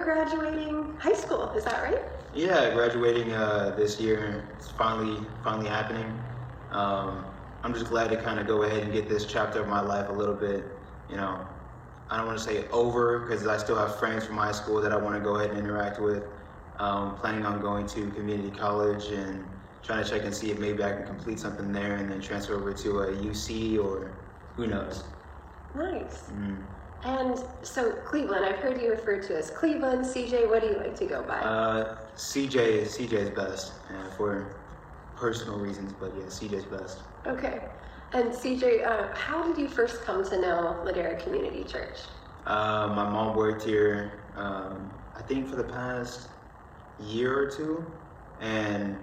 graduating high school, is that right? Yeah, graduating this year. It's finally happening. I'm just glad to kind of go ahead and get this chapter of my life a little bit, I don't want to say over, because I still have friends from high school that I want to go ahead and interact with. Planning on going to community college and trying to check and see if maybe I can complete something there and then transfer over to a UC or who knows. Nice. And so Cleveland, I've heard you referred to as Cleveland. CJ, what do you like to go by? CJ is best for personal reasons, but yeah, CJ's best. Okay. And CJ, how did you first come to know Ladera Community Church? My mom worked here, I think for the past year or two, and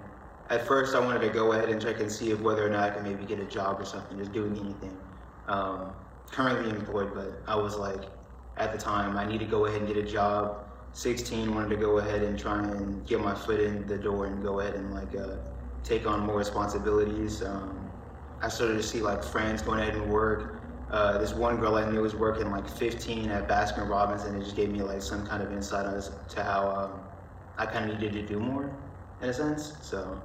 at first I wanted to go ahead and check and see if whether or not I could maybe get a job or something, just doing anything. Currently employed, but I was like, at the time, I need to go ahead and get a job. 16, wanted to go ahead and try and get my foot in the door and go ahead and take on more responsibilities. I started to see friends going ahead and work. This one girl I knew was working 15 at Baskin Robbins, and it just gave me some kind of insight as to how I kind of needed to do more in a sense. So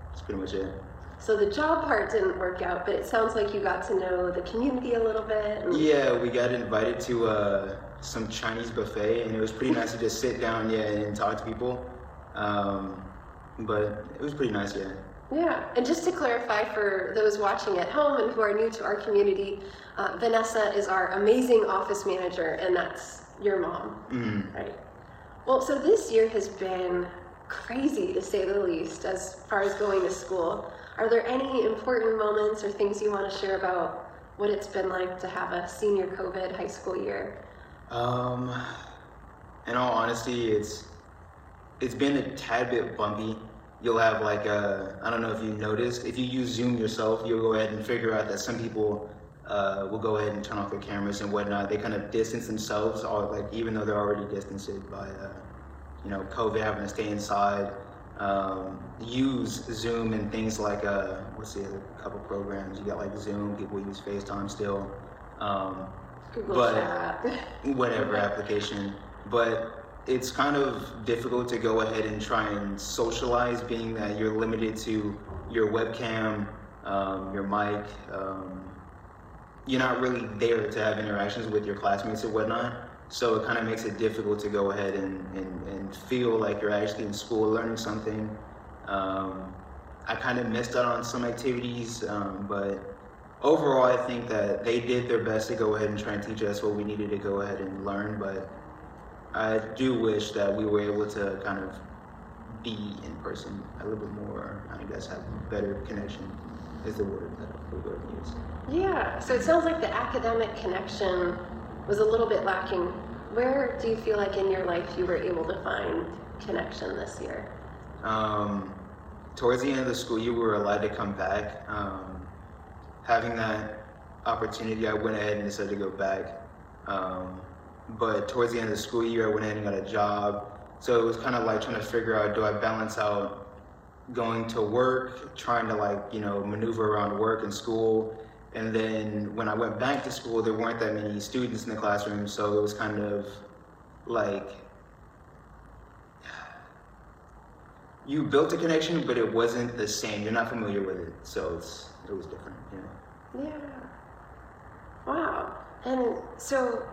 that's pretty much it. So the job part didn't work out, but it sounds like you got to know the community a little bit. Yeah, we got invited to some Chinese buffet, and it was pretty nice to just sit down, and talk to people. But it was pretty nice, yeah. Yeah, and just to clarify for those watching at home and who are new to our community, Vanessa is our amazing office manager, and that's your mom, right? Well, so this year has been crazy, to say the least, as far as going to school. Are there any important moments or things you want to share about what it's been like to have a senior COVID high school year? In all honesty, it's been a tad bit bumpy. You'll have I don't know if you noticed, if you use Zoom yourself, you'll go ahead and figure out that some people will go ahead and turn off their cameras and whatnot. They kind of distance themselves, even though they're already distanced by COVID, having to stay inside. Use Zoom and things what's the other couple programs? You got Zoom, people use FaceTime still. Google Chat. Whatever application. But it's kind of difficult to go ahead and try and socialize, being that you're limited to your webcam, your mic. You're not really there to have interactions with your classmates or whatnot. So it kind of makes it difficult to go ahead and feel like you're actually in school learning something. I kind of missed out on some activities, but overall I think that they did their best to go ahead and try and teach us what we needed to go ahead and learn, but I do wish that we were able to kind of be in person a little bit more, I guess have better connection is the word that we're going to use. Yeah, so it sounds like the academic connection was a little bit lacking. Where do you feel like in your life you were able to find connection this year? Towards the end of the school year, we were allowed to come back. Having that opportunity, I went ahead and decided to go back. But towards the end of the school year, I went ahead and got a job. So it was kind of trying to figure out, do I balance out going to work, trying to maneuver around work and school. And then when I went back to school, there weren't that many students in the classroom. So it was kind of you built a connection, but it wasn't the same. You're not familiar with it. So it was different, Yeah. Wow. And so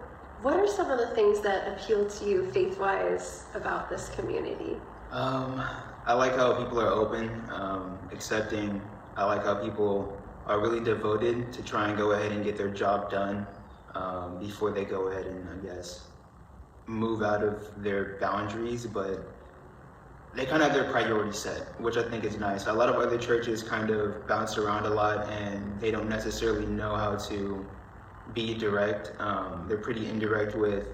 what are some of the things that appeal to you faith-wise about this community? I like how people are open, accepting. I like how people are really devoted to try and go ahead and get their job done before they go ahead and, I guess, move out of their boundaries, but they kind of have their priorities set, which I think is nice. A lot of other churches kind of bounce around a lot and they don't necessarily know how to be direct. They're pretty indirect with,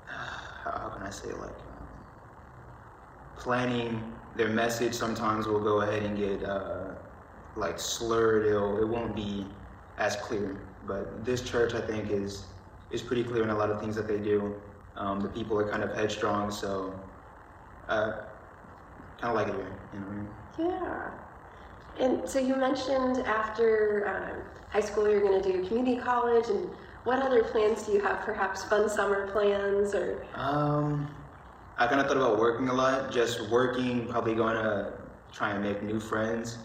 how can I say, planning their message. Sometimes will go ahead and get slurred. It won't be as clear. But this church, I think, is pretty clear in a lot of things that they do. The people are kind of headstrong, so kind of like it here. Yeah. And so you mentioned after high school you're going to do community college, and What other plans do you have? Perhaps fun summer plans or? I kind of thought about working a lot, just working, probably going to try and make new friends.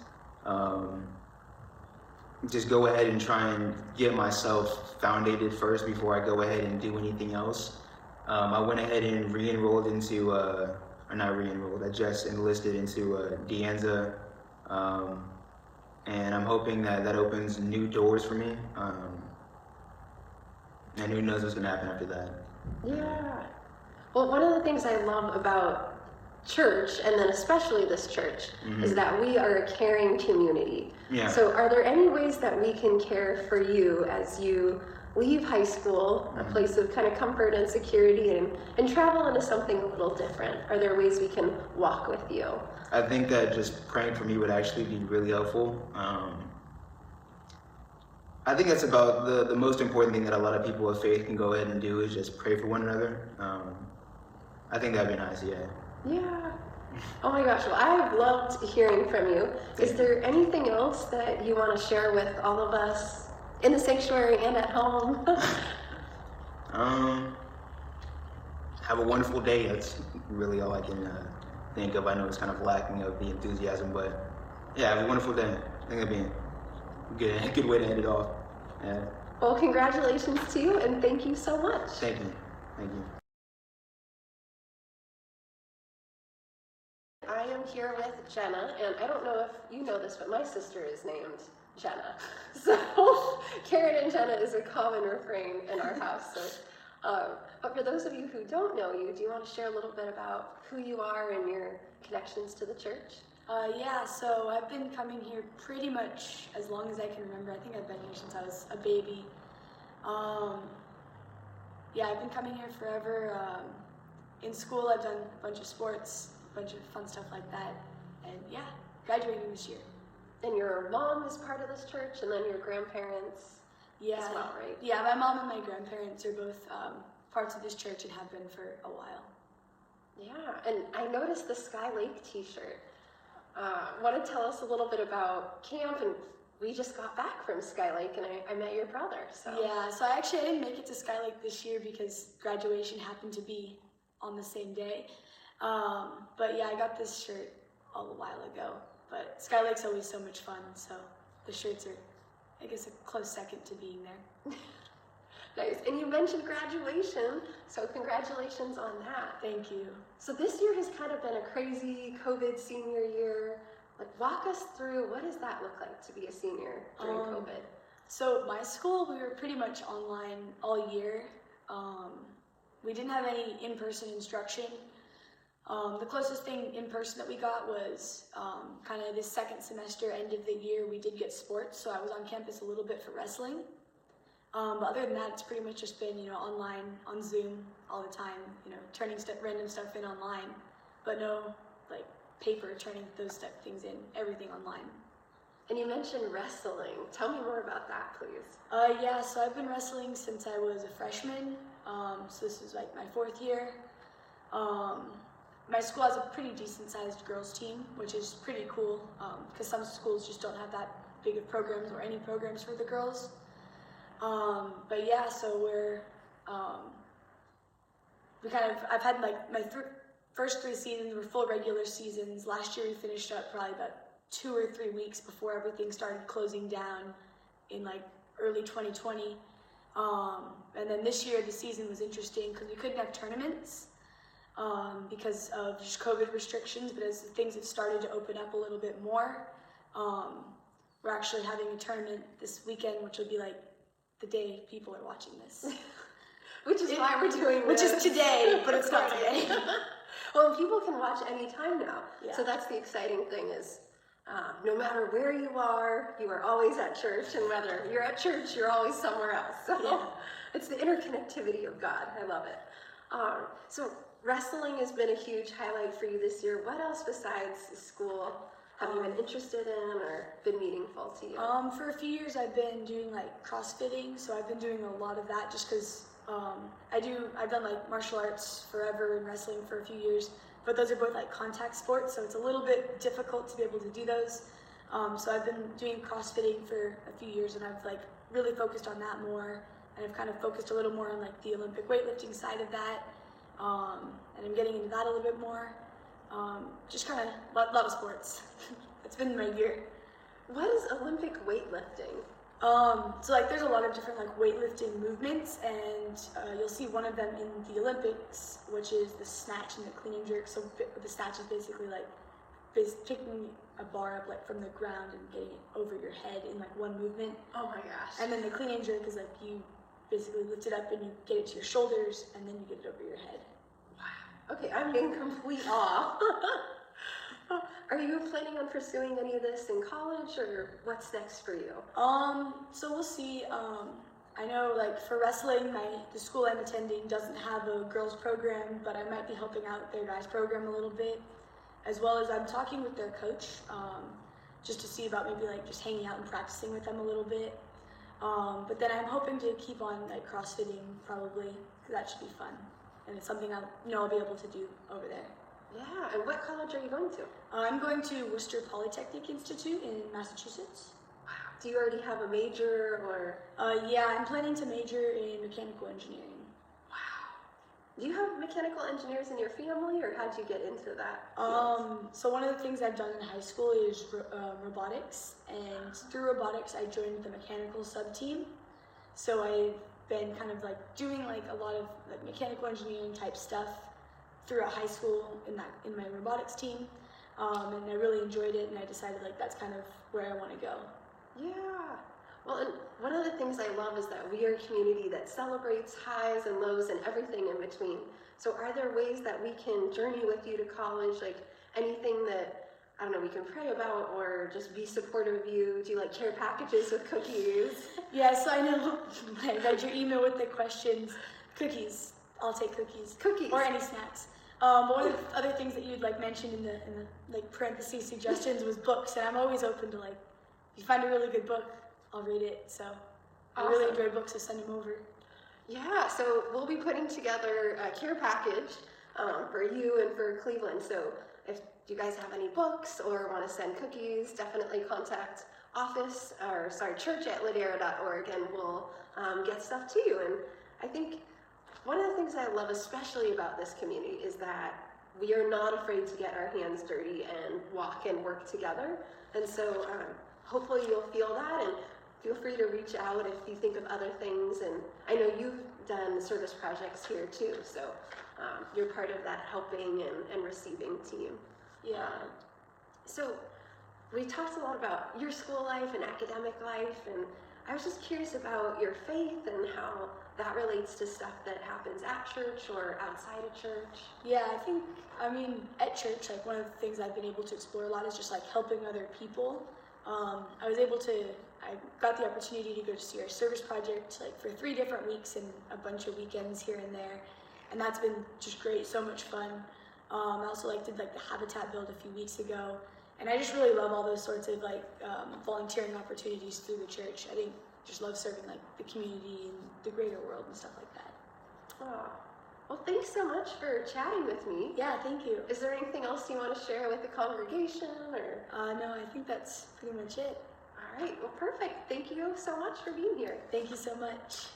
Just go ahead and try and get myself founded first before I go ahead and do anything else. I went ahead and re-enrolled into, or not re-enrolled, I just enlisted into Dianza. And I'm hoping that that opens new doors for me. And who knows what's gonna happen after that. Yeah. Well, one of the things I love about church, and then especially this church, is that we are a caring community. Yeah. So are there any ways that we can care for you as you leave high school, a place of kind of comfort and security, and travel into something a little different? Are there ways we can walk with you? I think that just praying for me would actually be really helpful. I think that's about the most important thing that a lot of people of faith can go ahead and do is just pray for one another. I think that'd be nice, yeah. Yeah. Oh my gosh, well, I have loved hearing from you. Is there anything else that you want to share with all of us in the sanctuary and at home? Have a wonderful day. That's really all I can think of. I know it's kind of lacking of the enthusiasm, but yeah, have a wonderful day. I think that'd be a good way to end it off. Yeah. Well, congratulations to you, and thank you so much. Thank you. Thank you. I am here with Jenna, and I don't know if you know this, but my sister is named Jenna. So Karen and Jenna is a common refrain in our house. So, but for those of you who don't know you, do you want to share a little bit about who you are and your connections to the church? Yeah, so I've been coming here pretty much as long as I can remember. I think I've been here since I was a baby. Yeah, I've been coming here forever. In school, I've done a bunch of sports, a bunch of fun stuff like that. And yeah, graduating this year. And your mom is part of this church, and then your grandparents as well, right? Yeah, my mom and my grandparents are both parts of this church and have been for a while. Yeah, and I noticed the Sky Lake t-shirt. Want to tell us a little bit about camp? And we just got back from Sky Lake, and I met your brother. So yeah, so I didn't make it to Sky Lake this year because graduation happened to be on the same day. But yeah, I got this shirt a while ago. But Sky Lake's always so much fun, so the shirts are, I guess, a close second to being there. Nice. And you mentioned graduation, so congratulations on that. Thank you. So this year has kind of been a crazy COVID senior year. Like, walk us through, what does that look like to be a senior during COVID? So my school, we were pretty much online all year. We didn't have any in-person instruction. The closest thing in person that we got was kind of this second semester, end of the year, we did get sports, so I was on campus a little bit for wrestling. But other than that, it's pretty much just been, online, on Zoom all the time, turning random stuff in online, but no, like, paper, turning those things in, everything online. And you mentioned wrestling. Tell me more about that, please. Yeah, so I've been wrestling since I was a freshman, so this is like my 4th year. My school has a pretty decent-sized girls team, which is pretty cool, because some schools just don't have that big of programs or any programs for the girls. But yeah, so I've had like my first 3 seasons were full regular seasons. Last year we finished up probably about 2 or 3 weeks before everything started closing down in like early 2020. And then this year the season was interesting because we couldn't have tournaments because of just COVID restrictions, but as things have started to open up a little bit more, we're actually having a tournament this weekend, which will be like the day people are watching this. Which is why we're doing this. Which is today, but it's not today. Well, people can watch anytime now. Yeah. So that's the exciting thing is no matter where you are always at church, and whether you're at church, you're always somewhere else. So yeah. It's the interconnectivity of God. I love it. So wrestling has been a huge highlight for you this year. What else besides school have you been interested in or been meaningful to you? For a few years I've been doing like CrossFitting, so I've been doing a lot of that just because I've done like martial arts forever and wrestling for a few years, but those are both like contact sports, so it's a little bit difficult to be able to do those. So I've been doing CrossFitting for a few years and I've like really focused on that more. and I've kind of focused a little more on like the Olympic weightlifting side of that, and I'm getting into that a little bit more. Just kind of a lot of sports. It's been my year. What is Olympic weightlifting? So like there's a lot of different like weightlifting movements, and you'll see one of them in the Olympics, which is the snatch and the clean and jerk. So the snatch is basically like picking a bar up like from the ground and getting it over your head in like one movement. Oh my gosh. And then the clean and jerk is like you basically lift it up and you get it to your shoulders and then you get it over your head. Wow. Okay, I'm in complete awe. Are you planning on pursuing any of this in college, or what's next for you? So we'll see. I know like for wrestling, the school I'm attending doesn't have a girls program, but I might be helping out their guys program a little bit, as well as I'm talking with their coach, just to see about maybe like just hanging out and practicing with them a little bit. But then I'm hoping to keep on like CrossFitting probably, because that should be fun, and it's something I'll be able to do over there. Yeah, and what college are you going to? I'm going to Worcester Polytechnic Institute in Massachusetts. Wow. Do you already have a major, or? Yeah, I'm planning to major in mechanical engineering. Wow. Do you have mechanical engineers in your family, or how'd you get into that? So one of the things I've done in high school is robotics, and through robotics I joined the mechanical sub-team. So I've been kind of like doing like a lot of like mechanical engineering type stuff throughout high school in my robotics team, and I really enjoyed it, and I decided like that's kind of where I want to go. Yeah. Well, and one of the things I love is that we are a community that celebrates highs and lows and everything in between. So are there ways that we can journey with you to college, like anything that, I don't know, we can pray about or just be supportive of you? Do you like care packages with cookies? Yeah, so I know I read your email with the questions. Cookies. I'll take cookies. Cookies. Or any snacks. One of the other things that you'd like mentioned in the like parentheses suggestions was books, and I'm always open to like, if you find a really good book, I'll read it. So I really enjoy books, so send them over. Yeah, so we'll be putting together a care package for you and for Cleveland. So if you guys have any books or want to send cookies, definitely contact church at ladera.org, and we'll get stuff to you. And I think one of the things I love especially about this community is that we are not afraid to get our hands dirty and walk and work together. And so hopefully you'll feel that, and feel free to reach out if you think of other things. And I know you've done service projects here too, so you're part of that helping and receiving team. Yeah. So we talked a lot about your school life and academic life, and I was just curious about your faith and how that relates to stuff that happens at church or outside of church. Yeah, I mean, at church, like one of the things I've been able to explore a lot is just like helping other people. I got the opportunity to go to see our service project like for 3 different weeks and a bunch of weekends here and there, and that's been just great, so much fun. I also did the Habitat build a few weeks ago, and I just really love all those sorts of volunteering opportunities through the church. I think just love serving the community and the greater world and stuff like that. Oh, well, thanks so much for chatting with me. Yeah, thank you. Is there anything else you want to share with the congregation, or? No, I think that's pretty much it. All right, well, perfect. Thank you so much for being here. Thank you so much.